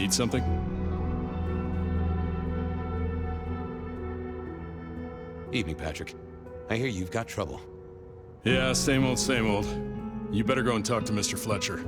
Need something? Evening, Patrick. I hear you've got trouble. Yeah, same old, same old. You better go and talk to Mr. Fletcher.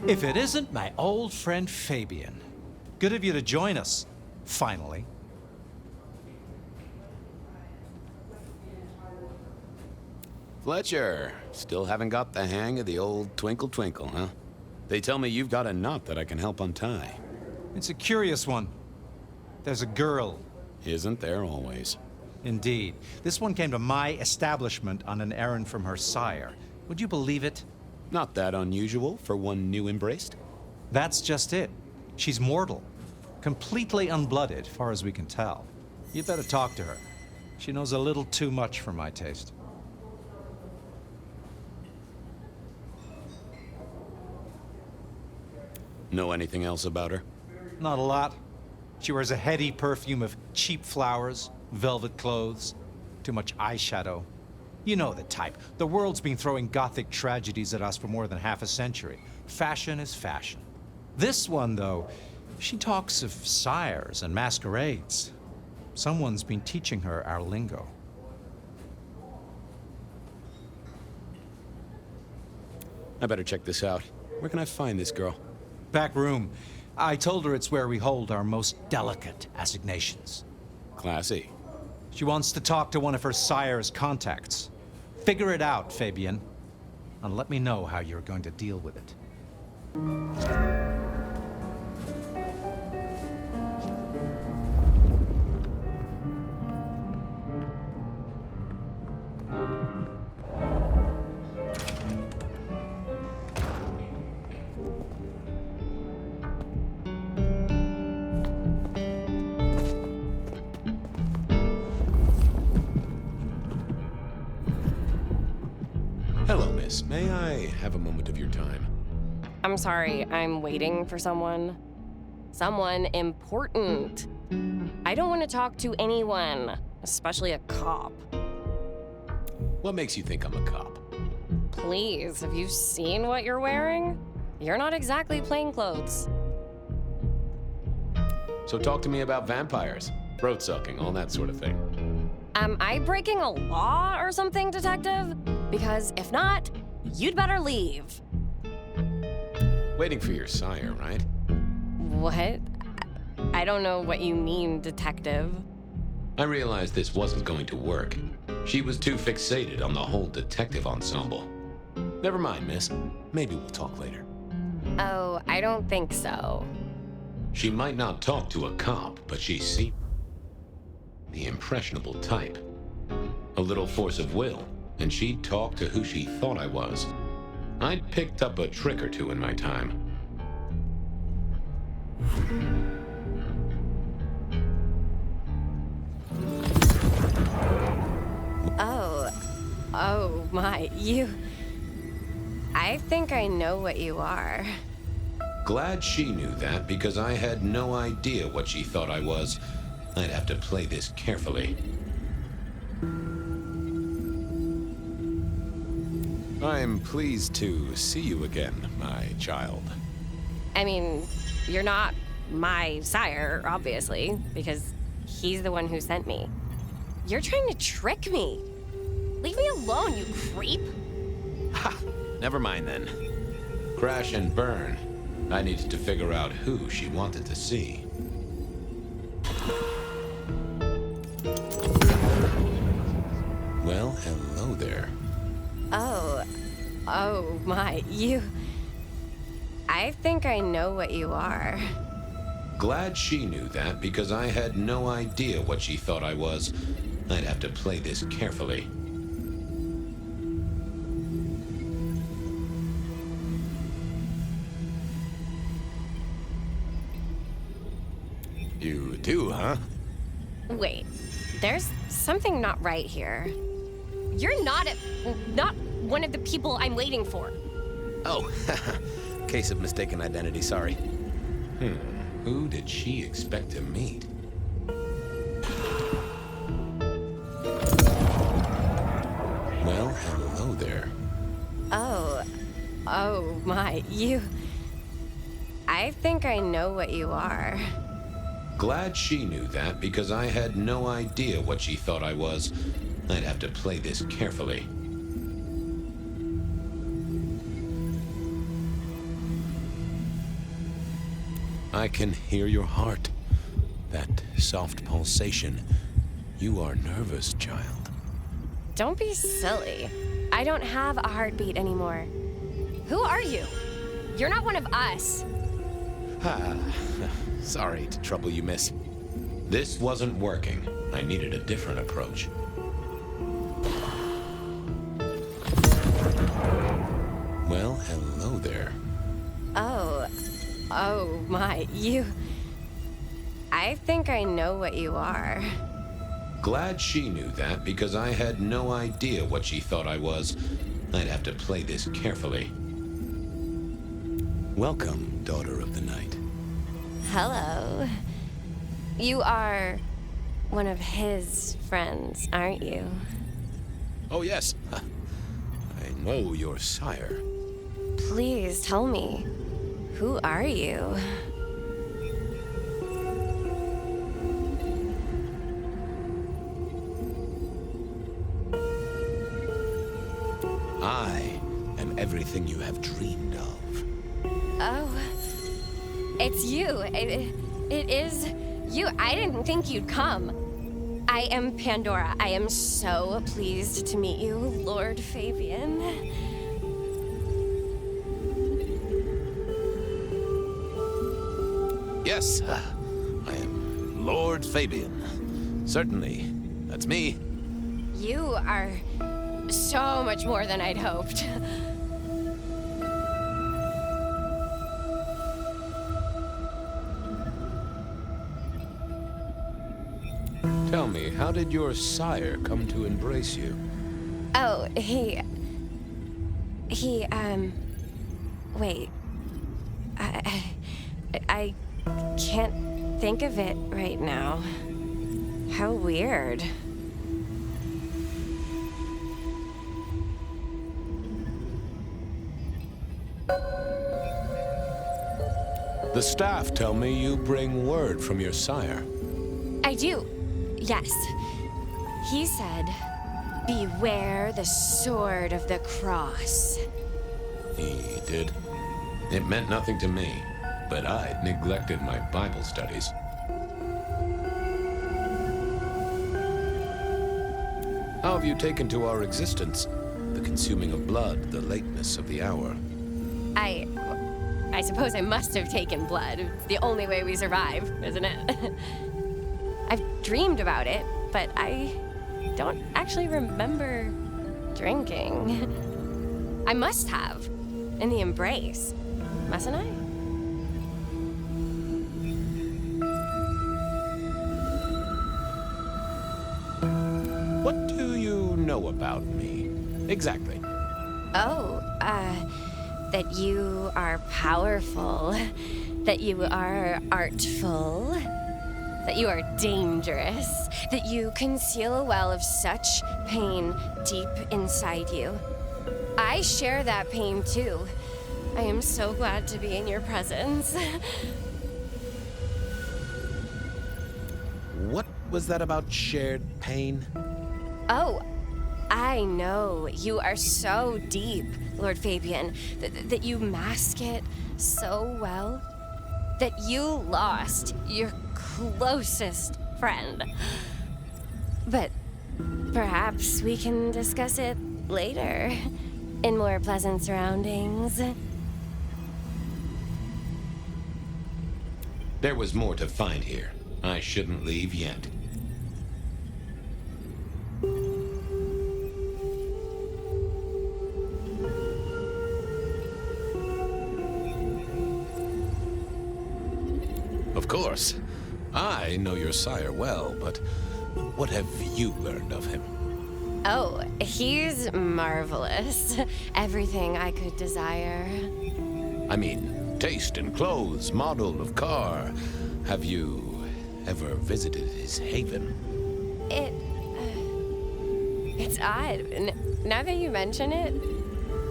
If it isn't my old friend Fabian. Good of you to join us, finally. Fletcher, still haven't got the hang of the old twinkle twinkle, huh? They tell me you've got a knot that I can help untie. It's a curious one. There's a girl. Isn't there always? Indeed. This one came to my establishment on an errand from her sire. Would you believe it? Not that unusual for one new embraced. That's just it. She's mortal. Completely unblooded, far as we can tell. You better talk to her. She knows a little too much for my taste. Know anything else about her? Not a lot. She wears a heady perfume of cheap flowers, velvet clothes, too much eyeshadow. You know the type. The world's been throwing gothic tragedies at us for more than half a century. Fashion is fashion. This one, though, she talks of sires and masquerades. Someone's been teaching her our lingo. I better check this out. Where can I find this girl? Back room. I told her it's where we hold our most delicate assignations. Classy. She wants to talk to one of her sire's contacts. Figure it out, Fabian. And let me know how you're going to deal with it. Hello, miss. May I have a moment of your time? I'm sorry, I'm waiting for someone. Someone important. I don't want to talk to anyone, especially a cop. What makes you think I'm a cop? Please, have you seen what you're wearing? You're not exactly plainclothes. So talk to me about vampires, throat sucking, all that sort of thing. Am I breaking a law or something, Detective? Because if not, you'd better leave. Waiting for your sire, right? What? I don't know what you mean, Detective. I realized this wasn't going to work. She was too fixated on the whole detective ensemble. Never mind, miss. Maybe we'll talk later. Oh, I don't think so. She might not talk to a cop, but she seemed the impressionable type. A little force of will, and she'd talk to who she thought I was. I'd picked up a trick or two in my time. Oh my, I think I know what you are. Glad she knew that, because I had no idea what she thought I was. I'd have to play this carefully. I'm pleased to see you again, my child. I mean, you're not my sire, obviously, because he's the one who sent me. You're trying to trick me. Leave me alone, you creep. Ha! Never mind then. Crash and burn. I needed to figure out who she wanted to see. Well, hello there. Oh my, I think I know what you are. Glad she knew that, because I had no idea what she thought I was. I'd have to play this carefully. You do, huh? Wait, there's something not right here. You're not one of the people I'm waiting for. Oh, case of mistaken identity, sorry. Who did she expect to meet? Well, hello there. Oh my, I think I know what you are. Glad she knew that, because I had no idea what she thought I was. I'd have to play this carefully. I can hear your heart. That soft pulsation. You are nervous, child. Don't be silly. I don't have a heartbeat anymore. Who are you? You're not one of us. Sorry to trouble you, miss. This wasn't working. I needed a different approach. Well, hello there. Oh my, I think I know what you are. Glad she knew that, because I had no idea what she thought I was. I'd have to play this carefully. Welcome, daughter of the night. Hello. You are one of his friends, aren't you? Oh, yes. I know your sire. Please tell me, who are you? I am everything you have dreamed of. Oh, it's you. It is you. I didn't think you'd come. I am Pandora. I am so pleased to meet you, Lord Fabian. Yes, I am Lord Fabian. Certainly, that's me. You are so much more than I'd hoped. Tell me, how did your sire come to embrace you? Oh, wait. I can't think of it right now. How weird. The staff tell me you bring word from your sire. I do, yes. He said, beware the sword of the cross. He did. It meant nothing to me, but I'd neglected my Bible studies. How have you taken to our existence? The consuming of blood, the lateness of the hour. I suppose I must have taken blood. It's the only way we survive, isn't it? I've dreamed about it, but I don't actually remember drinking. I must have, in the embrace, mustn't I? What do you know about me? Exactly. Oh, that you are powerful, that you are artful, that you are dangerous, that you conceal a well of such pain deep inside you. I share that pain too. I am so glad to be in your presence. What was that about shared pain? Oh, I know. You are so deep, Lord Fabian, that you mask it so well, that you lost your closest friend. But perhaps we can discuss it later, in more pleasant surroundings. There was more to find here. I shouldn't leave yet. Of course. I know your sire well, but what have you learned of him? Oh, he's marvelous. Everything I could desire. I mean, taste in clothes, model of car. Have you ever visited his haven? It's odd. Now that you mention it,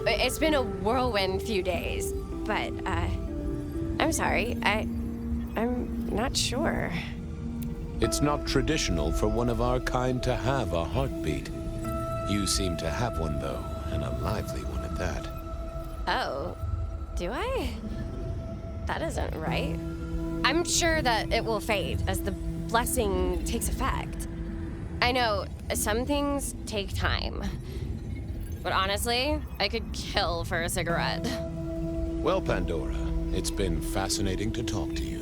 it's been a whirlwind few days. But, I'm sorry. I'm not sure. It's not traditional for one of our kind to have a heartbeat. You seem to have one, though, and a lively one at that. Oh, do I? That isn't right. I'm sure that it will fade as the blessing takes effect. I know some things take time, but honestly, I could kill for a cigarette. Well, Pandora, it's been fascinating to talk to you.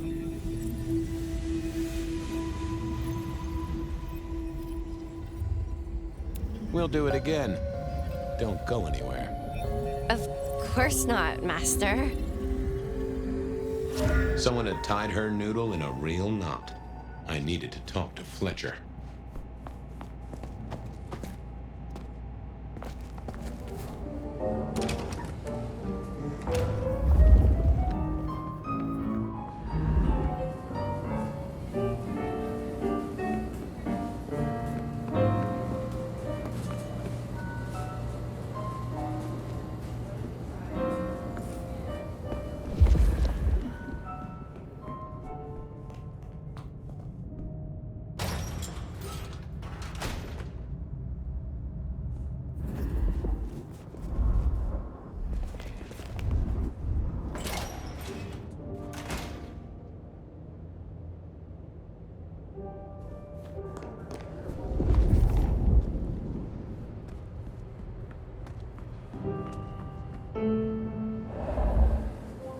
We'll do it again. Don't go anywhere. Of course not, Master. Someone had tied her noodle in a real knot. I needed to talk to Fletcher.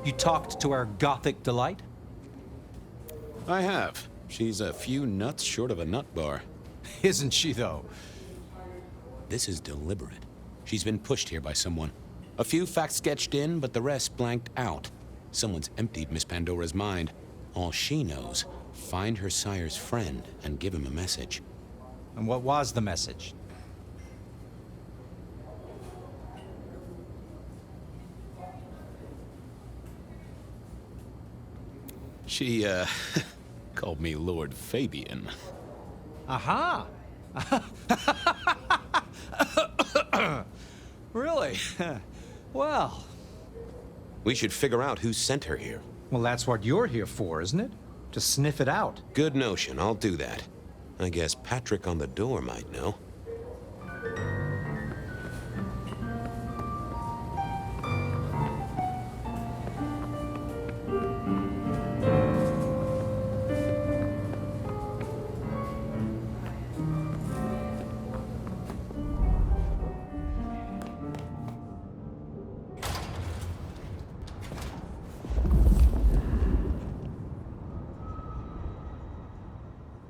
You talked to our Gothic delight? I have. She's a few nuts short of a nut bar. Isn't she, though? This is deliberate. She's been pushed here by someone. A few facts sketched in, but the rest blanked out. Someone's emptied Miss Pandora's mind. All she knows, find her sire's friend and give him a message. And what was the message? She, called me Lord Fabian. Aha! Really? Well... We should figure out who sent her here. Well, that's what you're here for, isn't it? To sniff it out. Good notion, I'll do that. I guess Patrick on the door might know.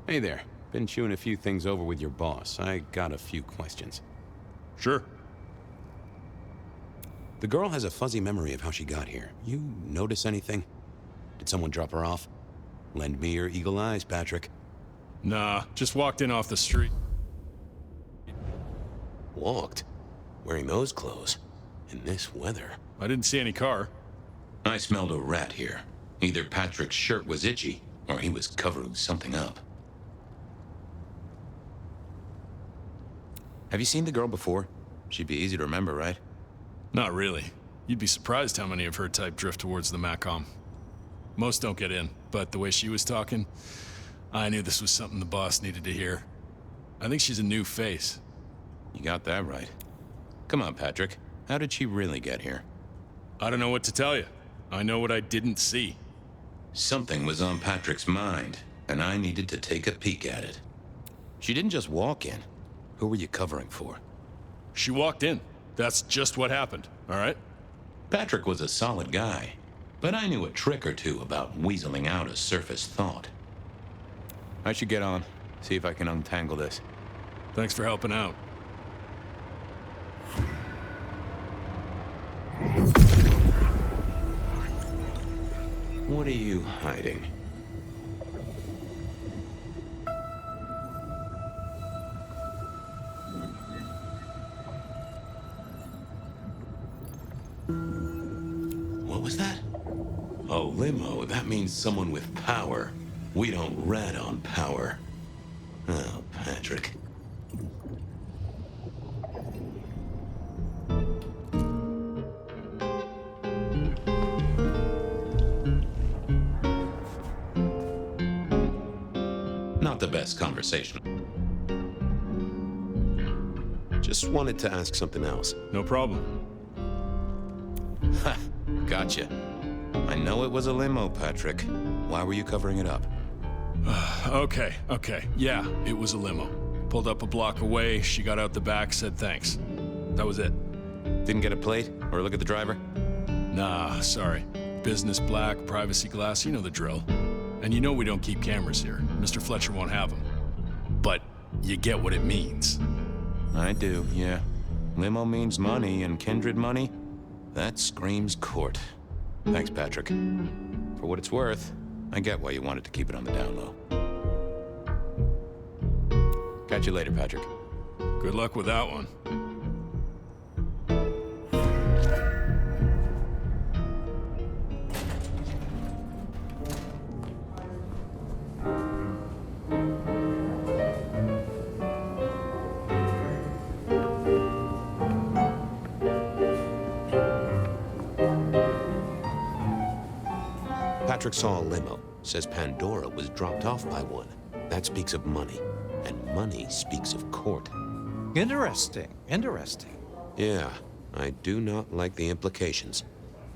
Hey there. Been chewing a few things over with your boss. I got a few questions. Sure. The girl has a fuzzy memory of how she got here. You notice anything? Did someone drop her off? Lend me your eagle eyes, Patrick. Nah, just walked in off the street. Walked? Wearing those clothes? In this weather? I didn't see any car. I smelled a rat here. Either Patrick's shirt was itchy, or he was covering something up. Have you seen the girl before? She'd be easy to remember, right? Not really. You'd be surprised how many of her type drift towards the Macom. Most don't get in, but the way she was talking, I knew this was something the boss needed to hear. I think she's a new face. You got that right. Come on, Patrick. How did she really get here? I don't know what to tell you. I know what I didn't see. Something was on Patrick's mind, and I needed to take a peek at it. She didn't just walk in. Who were you covering for? She walked in. That's just what happened, all right? Patrick was a solid guy, but I knew a trick or two about weaseling out a surface thought. I should get on. See if I can untangle this. Thanks for helping out. What are you hiding? What was that? A limo. That means someone with power. We don't rat on power. Oh, Patrick. Not the best conversation. Just wanted to ask something else. No problem. Ha! Gotcha. I know it was a limo, Patrick. Why were you covering it up? Okay. Yeah, it was a limo. Pulled up a block away, she got out the back, said thanks. That was it. Didn't get a plate or look at the driver? Nah, sorry. Business black, privacy glass, you know the drill. And you know we don't keep cameras here. Mr. Fletcher won't have them. But you get what it means. I do, yeah. Limo means money, and kindred money? That screams court. Thanks, Patrick. For what it's worth, I get why you wanted to keep it on the down low. Catch you later, Patrick. Good luck with that one. Patrick saw a limo. Says Pandora was dropped off by one. That speaks of money. And money speaks of court. Interesting. Yeah, I do not like the implications.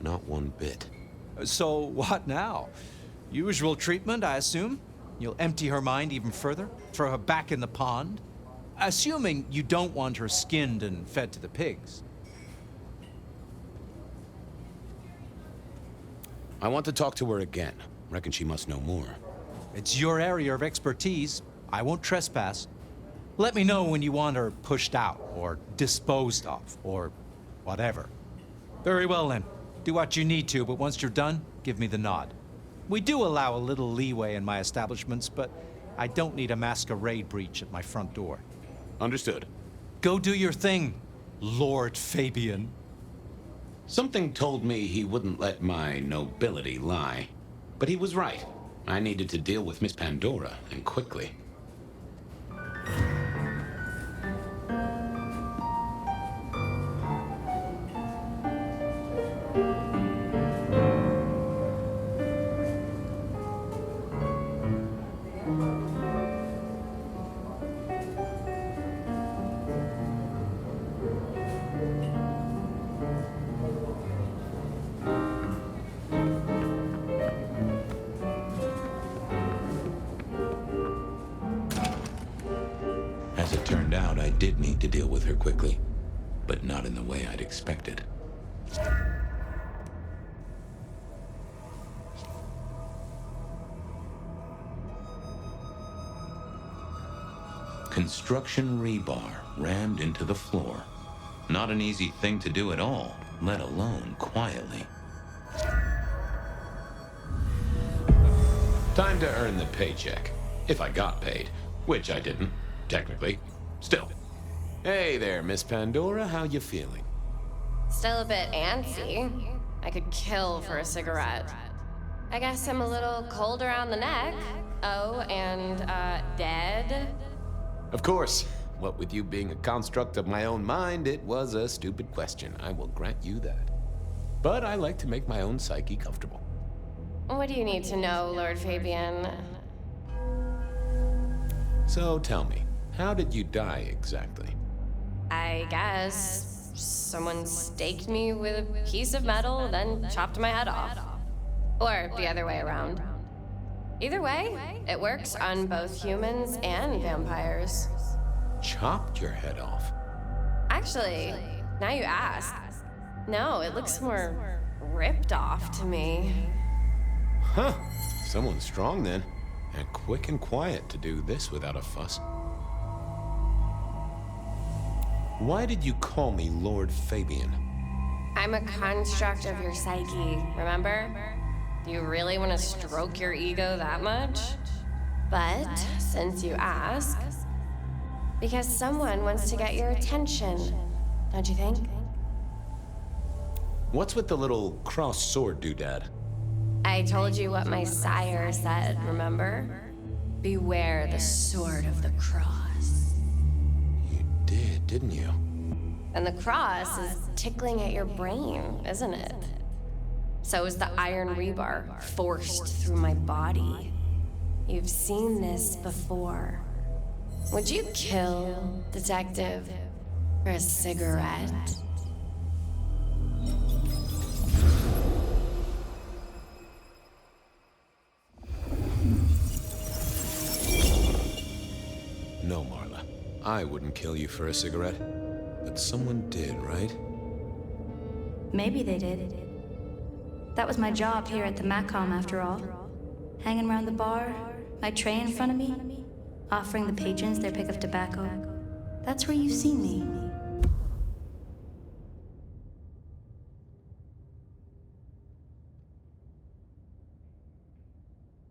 Not one bit. So what now? Usual treatment, I assume? You'll empty her mind even further? Throw her back in the pond? Assuming you don't want her skinned and fed to the pigs. I want to talk to her again. Reckon she must know more. It's your area of expertise. I won't trespass. Let me know when you want her pushed out, or disposed of, or whatever. Very well then. Do what you need to, but once you're done, give me the nod. We do allow a little leeway in my establishments, but I don't need a masquerade breach at my front door. Understood. Go do your thing, Lord Fabian. Something told me he wouldn't let my nobility lie. But he was right. I needed to deal with Miss Pandora, and quickly. As it turned out, I did need to deal with her quickly, but not in the way I'd expected. Construction rebar rammed into the floor. Not an easy thing to do at all, let alone quietly. Time to earn the paycheck. If I got paid, which I didn't. Technically. Still. Hey there, Miss Pandora. How you feeling? Still a bit antsy. I could kill for a cigarette. I guess I'm a little cold around the neck. Oh, and, dead? Of course. What with you being a construct of my own mind, it was a stupid question. I will grant you that. But I like to make my own psyche comfortable. What do you need to know, Lord Fabian? So tell me, how did you die exactly? I guess someone staked me with a piece of metal, then chopped my head off. Or the other way around. Either way, it works on both humans and vampires. Chopped your head off? Actually, now you ask. No, it looks more ripped off to me. Huh. Someone's strong then. And quick and quiet to do this without a fuss. Why did you call me Lord Fabian? I'm a construct of your psyche, remember? Do you really want to stroke your ego that much? But, since you ask, because someone wants to get your attention, don't you think? What's with the little cross sword doodad? I told you what my sire said, remember? Beware the sword of the cross. You did, didn't you? And the cross is tickling at your brain, isn't it? So is the iron rebar forced through my body. You've seen this before. Would you kill, Detective, for a cigarette? No, Marla. I wouldn't kill you for a cigarette. But someone did, right? Maybe they did. That was my job here at the Macom, after all. Hanging around the bar, my tray in front of me, offering the patrons their pick of tobacco. That's where you've seen me.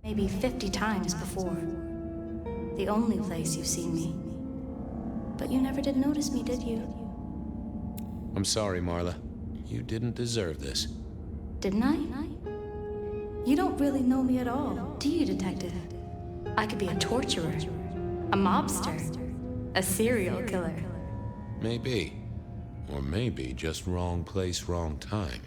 Maybe 50 times before. The only place you've seen me. But you never did notice me, did you? I'm sorry, Marla. You didn't deserve this. Didn't I? You don't really know me at all, do you, Detective? I could be a torturer, a mobster, a serial killer. Maybe. Or maybe just wrong place, wrong time.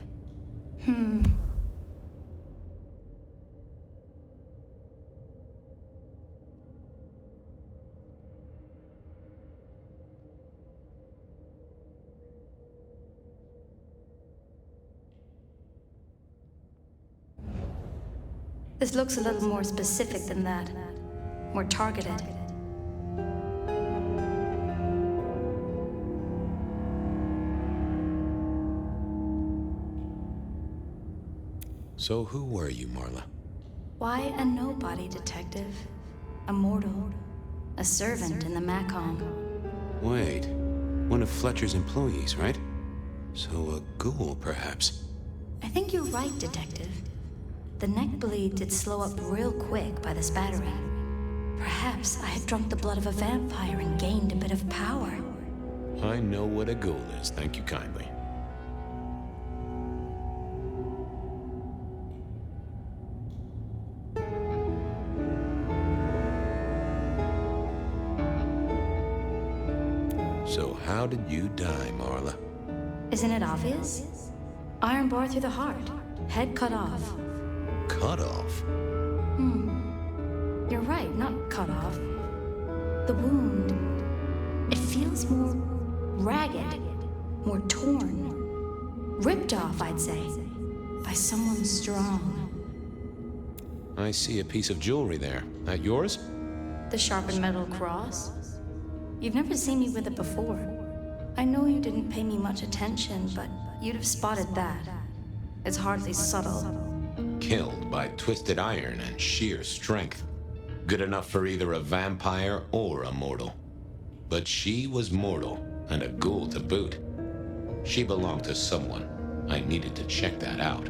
This looks a little more specific than that. More targeted. So who were you, Marla? Why a nobody, Detective? A mortal. A servant in the Macom. Wait. One of Fletcher's employees, right? So a ghoul, perhaps? I think you're right, Detective. The neck bleed did slow up real quick by the spattering. Perhaps I had drunk the blood of a vampire and gained a bit of power. I know what a ghoul is, thank you kindly. So how did you die, Marla? Isn't it obvious? Iron bar through the heart. Head cut off. Cut off? You're right, not cut off. The wound, it feels more ragged, more torn. Ripped off, I'd say, by someone strong. I see a piece of jewelry there. That yours? The sharpened metal cross? You've never seen me with it before. I know you didn't pay me much attention, but you'd have spotted that. It's hardly subtle. Killed by twisted iron and sheer strength. Good enough for either a vampire or a mortal. But she was mortal, and a ghoul to boot. She belonged to someone. I needed to check that out.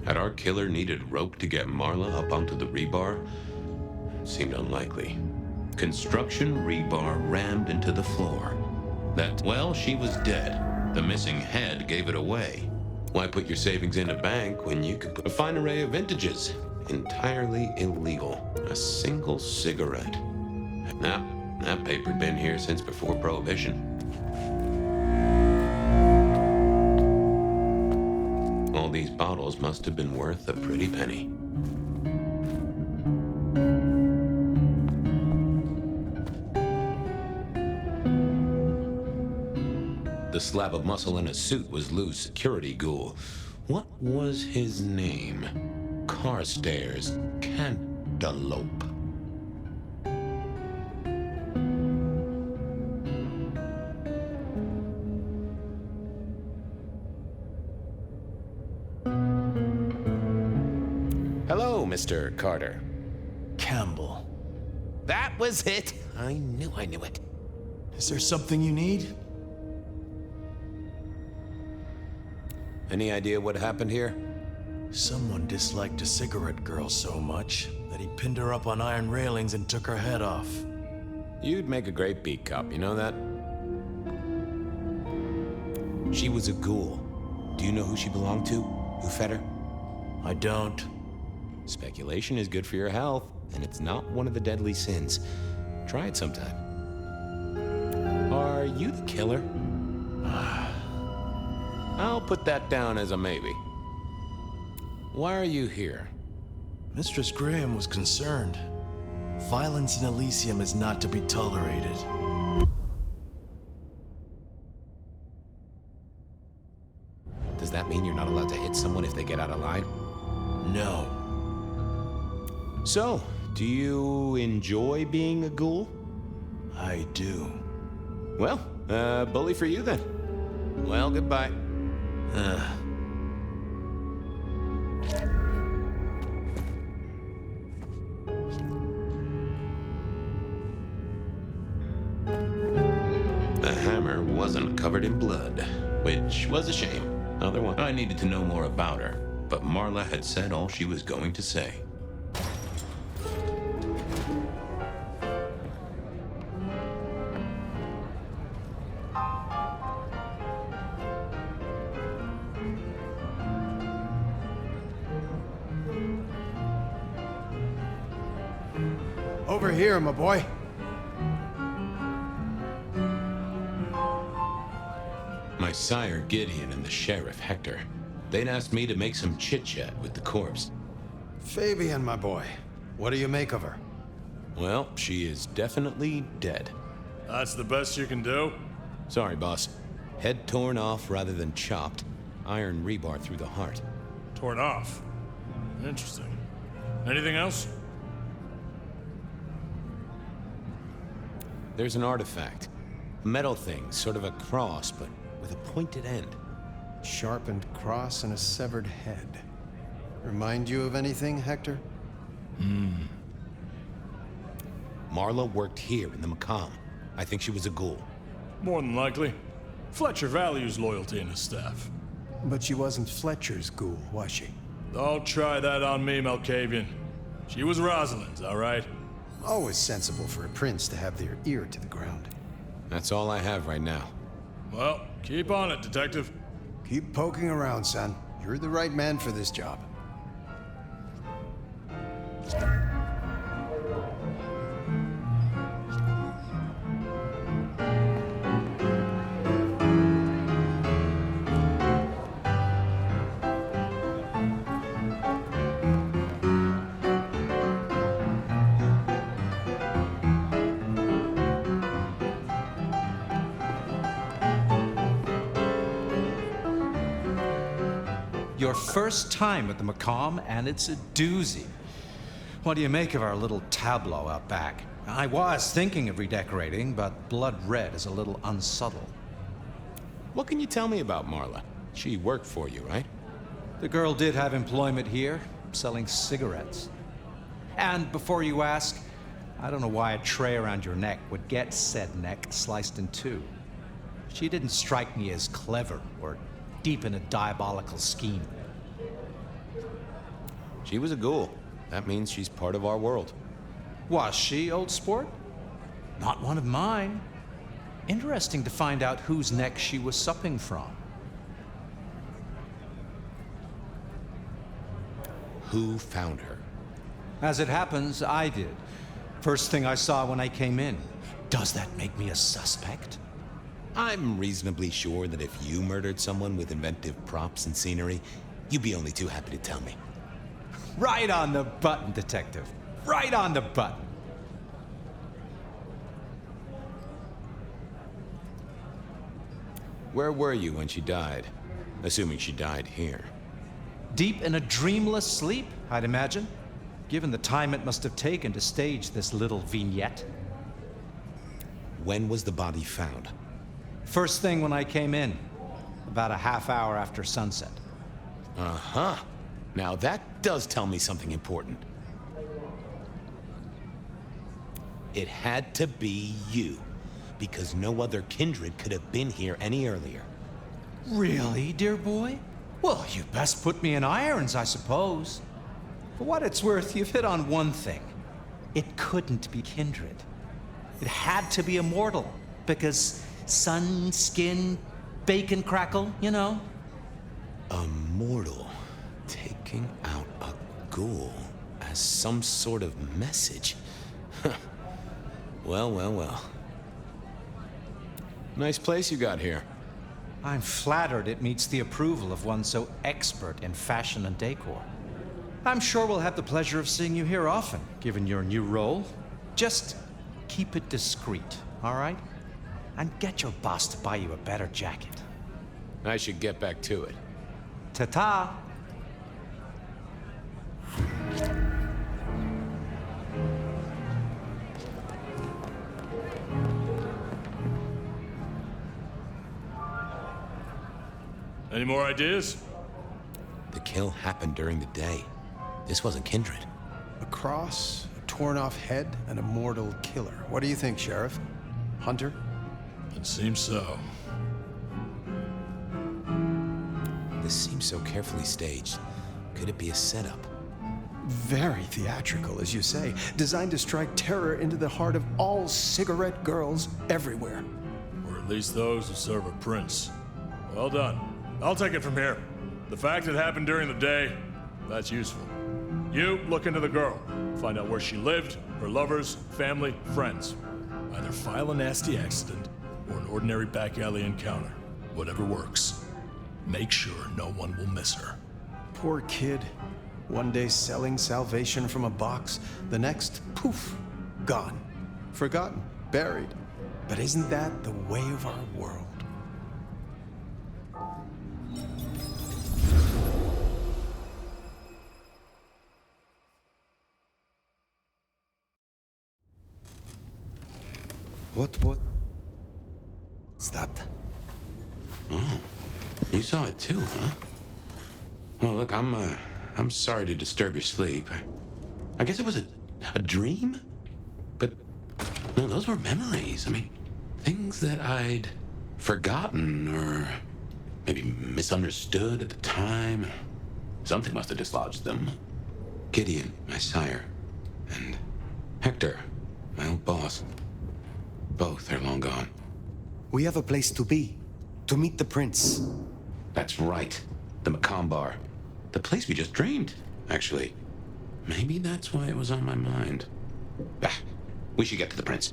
Had our killer needed rope to get Marla up onto the rebar? Seemed unlikely. Construction rebar rammed into the floor. Well, she was dead. The missing head gave it away. Why put your savings in a bank when you could put a fine array of vintages? Entirely illegal. A single cigarette. Nah, that paper'd been here since before Prohibition. All these bottles must have been worth a pretty penny. The slab of muscle in a suit was Lou's security ghoul. What was his name? Carstairs Cantaloupe. Hello, Mr. Carter. Campbell. That was it. I knew it. Is there something you need? Any idea what happened here? Someone disliked a cigarette girl so much that he pinned her up on iron railings and took her head off. You'd make a great beat cop, you know that? She was a ghoul. Do you know who she belonged to? Who fed her? I don't. Speculation is good for your health, and it's not one of the deadly sins. Try it sometime. Are you the killer? I'll put that down as a maybe. Why are you here? Mistress Graham was concerned. Violence in Elysium is not to be tolerated. Does that mean you're not allowed to hit someone if they get out of line? No. So, do you enjoy being a ghoul? I do. Well, bully for you then. Well, goodbye. The hammer wasn't covered in blood, which was a shame. Otherwise, I needed to know more about her, but Marla had said all she was going to say. Over here, my boy. My sire Gideon and the sheriff Hector, they'd asked me to make some chit-chat with the corpse. Fabian, my boy. What do you make of her? Well, she is definitely dead. That's the best you can do? Sorry, boss. Head torn off rather than chopped. Iron rebar through the heart. Torn off. Interesting. Anything else? There's an artifact. A metal thing, sort of a cross, but with a pointed end. Sharpened cross and a severed head. Remind you of anything, Hector? Marla worked here in the Macomb. I think she was a ghoul. More than likely. Fletcher values loyalty in his staff. But she wasn't Fletcher's ghoul, was she? Don't try that on me, Malkavian. She was Rosalind's, all right? Always sensible for a prince to have their ear to the ground. That's all I have right now. Well, keep on it, Detective. Keep poking around, son. You're the right man for this job. Your first time at the Macomb, and it's a doozy. What do you make of our little tableau out back? I was thinking of redecorating, but blood red is a little unsubtle. What can you tell me about Marla? She worked for you, right? The girl did have employment here, selling cigarettes. And before you ask, I don't know why a tray around your neck would get said neck sliced in two. She didn't strike me as clever or deep in a diabolical scheme. She was a ghoul. That means she's part of our world. Was she, old sport? Not one of mine. Interesting to find out whose neck she was supping from. Who found her? As it happens, I did. First thing I saw when I came in. Does that make me a suspect? I'm reasonably sure that if you murdered someone with inventive props and scenery, you'd be only too happy to tell me. Right on the button, Detective. Right on the button. Where were you when she died? Assuming she died here. Deep in a dreamless sleep, I'd imagine, given the time it must have taken to stage this little vignette. When was the body found? First thing when I came in, about a half hour after sunset. Uh-huh. Now that does tell me something important. It had to be you, because no other kindred could have been here any earlier. Really, dear boy? Well, you best put me in irons, I suppose. For what it's worth, you've hit on one thing. It couldn't be kindred. It had to be immortal, because sun, skin, bacon crackle, you know? A mortal taking out a ghoul as some sort of message. Well, well, well. Nice place you got here. I'm flattered it meets the approval of one so expert in fashion and decor. I'm sure we'll have the pleasure of seeing you here often, given your new role. Just keep it discreet, all right? And get your boss to buy you a better jacket. I should get back to it. Ta-ta! Any more ideas? The kill happened during the day. This wasn't kindred. A cross, a torn-off head, and a mortal killer. What do you think, Sheriff? Hunter? It seems so. This seems so carefully staged. Could it be a setup? Very theatrical, as you say. Designed to strike terror into the heart of all cigarette girls everywhere. Or at least those who serve a prince. Well done. I'll take it from here. The fact it happened during the day, that's useful. You look into the girl. Find out where she lived, her lovers, family, friends. Either file a nasty accident or an ordinary back alley encounter. Whatever works. Make sure no one will miss her. Poor kid. One day selling salvation from a box, the next, poof, gone. Forgotten, buried. But isn't that the way of our world? What's that? Oh, you saw it too, huh? Well, look, I'm sorry to disturb your sleep. I guess it was a dream? But, no, those were memories. I mean, things that I'd forgotten or maybe misunderstood at the time. Something must have dislodged them. Gideon, my sire, and Hector, my old boss. Both are long gone. We have a place to be. To meet the prince. That's right. The Macomb Bar. The place we just dreamed, actually. Maybe that's why it was on my mind. Ah, we should get to the prince.